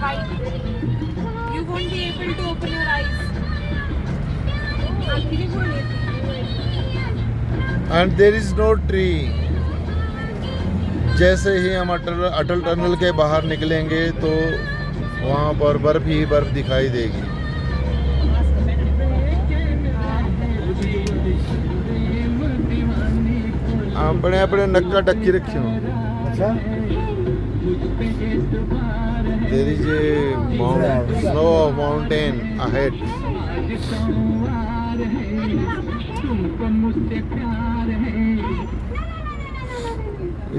white. You won't be able to open your eyes. And there is no tree. जैसे ही हम अटल tunnel के बाहर निकलेंगे तो वहाँ पर बर्फ ही बर्फ दिखाई देगी। अपने अपने नक्का टक्की रखी हो। अच्छा, there is a snow mountain ahead.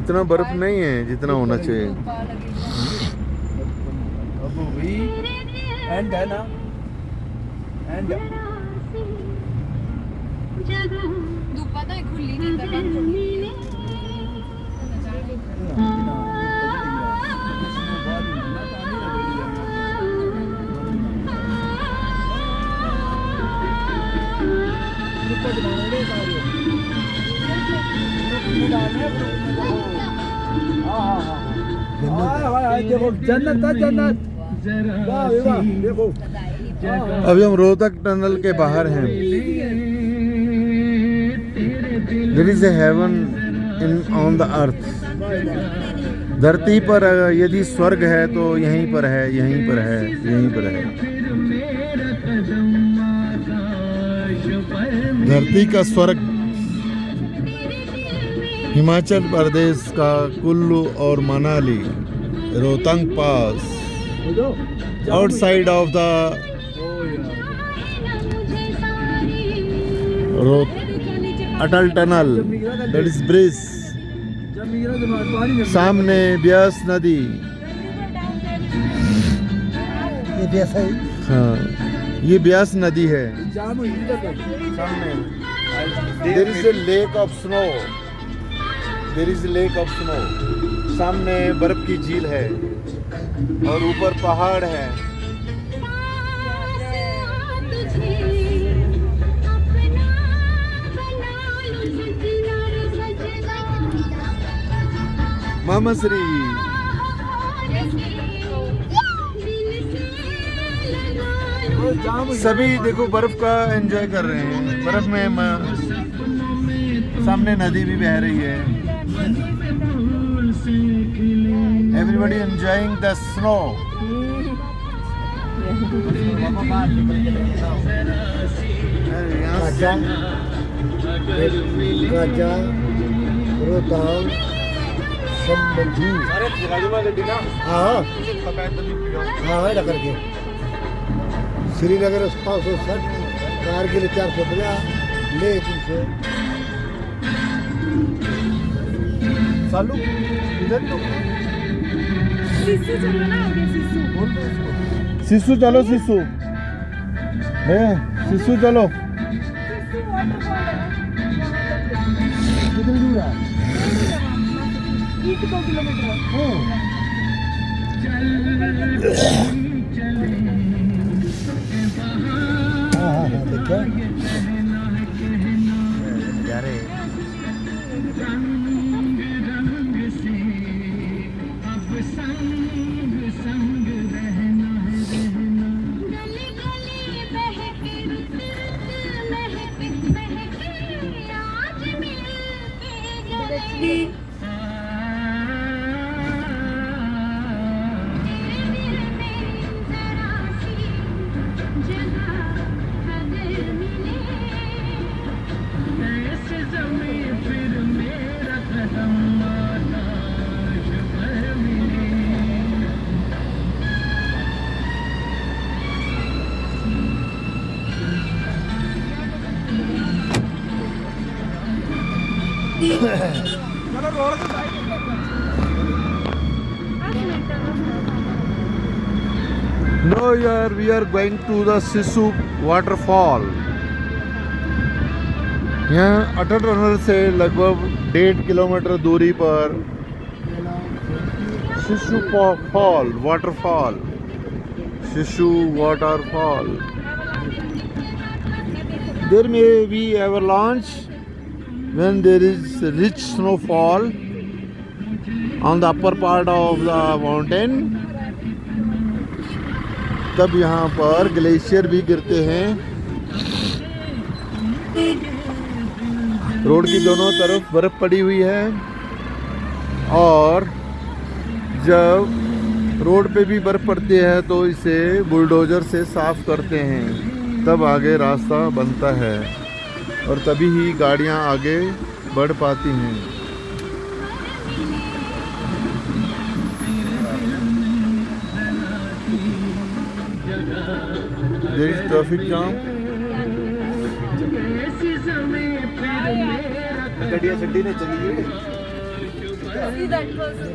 इतना बर्फ नहीं है जितना होना चाहिए। एंड है ना, एंड दुपट्टा खुली नहीं कर देखो जन्नत है, जन्नत। देखो अभी हम रोहतक टनल के बाहर हैं। There is a heaven on the earth. धरती पर यदि स्वर्ग है तो यहीं पर है, यहीं पर है, यहीं पर है। धरती का स्वर्ग हिमाचल प्रदेश का कुल्लू और Manali, Rohtang pass, outside of the Atal tunnel, that is bridge. सामने ब्यास नदी। ये ब्यास है। हाँ, ये ब्यास नदी है। There is a lake of snow, there is a lake of snow. सामने बर्फ की झील है और ऊपर पहाड़ है। मामा श्री सभी देखो बर्फ का एंजॉय कर रहे हैं। बर्फ में सामने नदी भी बह रही है। Everybody enjoying the snow. Rohtang संबंधी हाँ हाँ करके श्रीनगर 560, कारगिल 450, लेह 300। सालू इधर तो सिसु चलो ना, आगे सिसु बोल दो उसको। सिसु चलो, सिसु भैया, सिसु चलो। कितनी दूर है? 1-2 किलोमीटर है। हाँ देखा यारे Now we are going to the Sisu waterfall. यहाँ अटल टनल से लगभग 1.5 किलोमीटर दूरी पर शिशु फॉल, वाटरफॉल, शिशु waterfall. There may be avalanche when there is rich snowfall on the upper part of the mountain. तब यहाँ पर ग्लेशियर भी गिरते हैं। रोड की दोनों तरफ बर्फ पड़ी हुई है और जब रोड पे भी बर्फ पड़ती है तो इसे बुलडोज़र से साफ़ करते हैं, तब आगे रास्ता बनता है और तभी ही गाड़ियाँ आगे बढ़ पाती हैं। There is traffic jam. गड्डियाँ छड्डी ने चली गई। See that person.